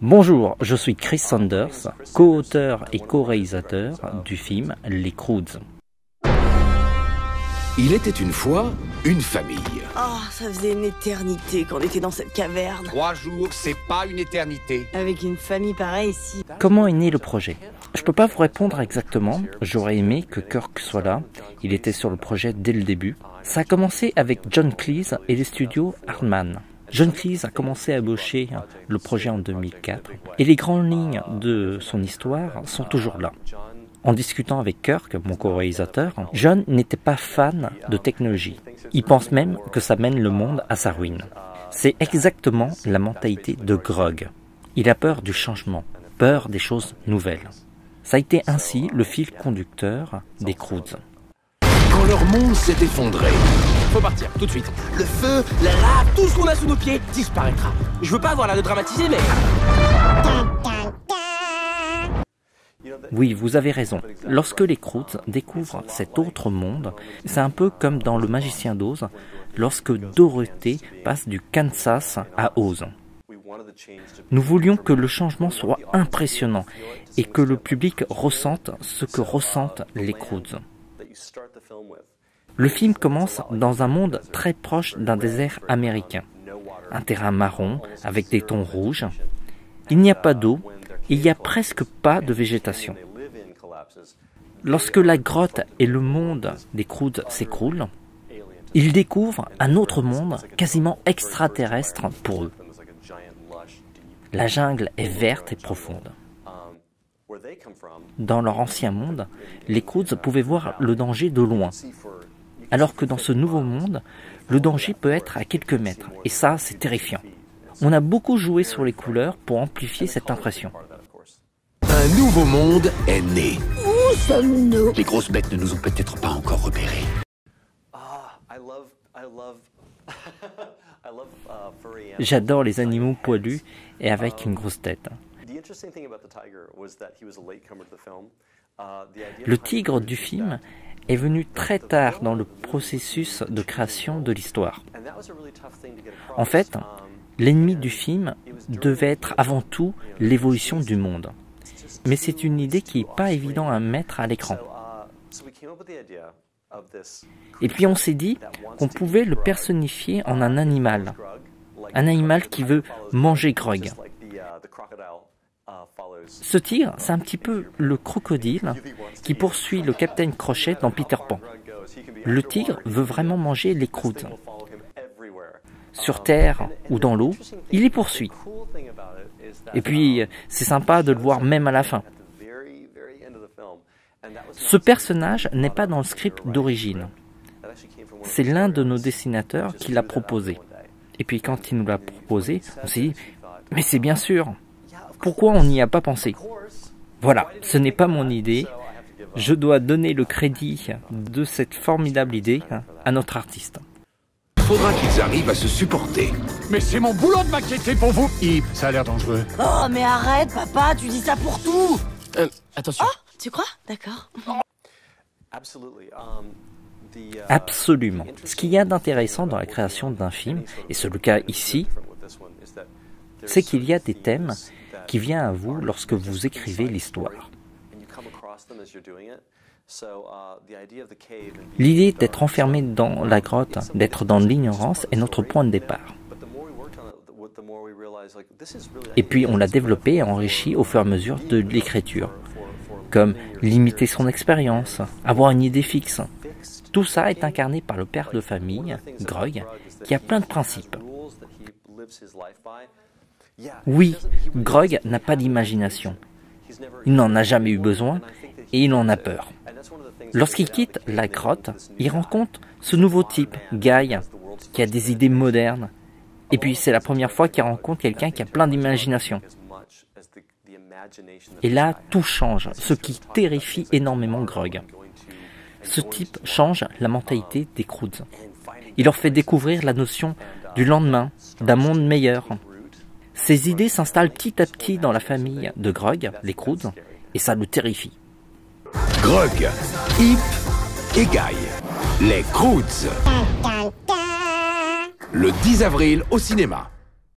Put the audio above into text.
Bonjour, je suis Chris Sanders, co-auteur et co-réalisateur du film Les Croods. Il était une fois une famille. Oh, ça faisait une éternité qu'on était dans cette caverne. 3 jours, c'est pas une éternité. Avec une famille pareille ici. Comment est né le projet? Je peux pas vous répondre exactement, j'aurais aimé que Kirk soit là, il était sur le projet dès le début. Ça a commencé avec John Cleese et les studios Hardman. John Cleese a commencé à ébaucher le projet en 2004 et les grandes lignes de son histoire sont toujours là. En discutant avec Kirk, mon co-réalisateur, John n'était pas fan de technologie. Il pense même que ça mène le monde à sa ruine. C'est exactement la mentalité de Grog. Il a peur du changement, peur des choses nouvelles. Ça a été ainsi le fil conducteur des Croods. Quand leur monde s'est effondré. Faut partir, tout de suite. Le feu, la lave, tout ce qu'on a sous nos pieds disparaîtra. Je veux pas avoir l'air de dramatiser, mais... Oui, vous avez raison. Lorsque les Croods découvrent cet autre monde, c'est un peu comme dans Le Magicien d'Oz, lorsque Dorothée passe du Kansas à Oz. Nous voulions que le changement soit impressionnant et que le public ressente ce que ressentent les Croods. Le film commence dans un monde très proche d'un désert américain. Un terrain marron avec des tons rouges. Il n'y a pas d'eau, il n'y a presque pas de végétation. Lorsque la grotte et le monde des Croods s'écroulent, ils découvrent un autre monde quasiment extraterrestre pour eux. La jungle est verte et profonde. Dans leur ancien monde, les Croods pouvaient voir le danger de loin, alors que dans ce nouveau monde, le danger peut être à quelques mètres, et ça, c'est terrifiant. On a beaucoup joué sur les couleurs pour amplifier cette impression. Un nouveau monde est né. Où sommes-nous? Les grosses bêtes ne nous ont peut-être pas encore repérés. J'adore les animaux poilus et avec une grosse tête. Le tigre du film est venu très tard dans le processus de création de l'histoire. En fait, l'ennemi du film devait être avant tout l'évolution du monde. Mais c'est une idée qui n'est pas évidente à mettre à l'écran. Et puis on s'est dit qu'on pouvait le personnifier en un animal. Un animal qui veut manger Grog. Ce tigre, c'est un petit peu le crocodile qui poursuit le Capitaine Crochet dans Peter Pan. Le tigre veut vraiment manger les Croods. Sur terre ou dans l'eau, il les poursuit. Et puis, c'est sympa de le voir même à la fin. Ce personnage n'est pas dans le script d'origine. C'est l'un de nos dessinateurs qui l'a proposé. Et puis quand il nous l'a proposé, on s'est dit « Mais c'est bien sûr, pourquoi on n'y a pas pensé ?» Voilà, ce n'est pas mon idée. Je dois donner le crédit de cette formidable idée à notre artiste. Faudra qu'ils arrivent à se supporter. Mais c'est mon boulot de m'inquiéter pour vous. Yves, ça a l'air dangereux. Oh, mais arrête, papa, tu dis ça pour tout. Attention. Oh, tu crois? D'accord. Absolument. Ce qu'il y a d'intéressant dans la création d'un film, et c'est le cas ici, c'est qu'il y a des thèmes qui viennent à vous lorsque vous écrivez l'histoire. L'idée d'être enfermé dans la grotte, d'être dans l'ignorance est notre point de départ. Et puis on l'a développé et enrichi au fur et à mesure de l'écriture, comme limiter son expérience, avoir une idée fixe. Tout ça est incarné par le père de famille, Grog, qui a plein de principes. Oui, Grog n'a pas d'imagination. Il n'en a jamais eu besoin et il en a peur. Lorsqu'il quitte la grotte, il rencontre ce nouveau type, Guy, qui a des idées modernes. Et puis c'est la première fois qu'il rencontre quelqu'un qui a plein d'imagination. Et là, tout change, ce qui terrifie énormément Grog. Ce type change la mentalité des Croods. Il leur fait découvrir la notion du lendemain, d'un monde meilleur. Ces idées s'installent petit à petit dans la famille de Grog, les Croods, et ça le terrifie. Grog, Hip et Guy. Les Croods. Le 10 avril au cinéma.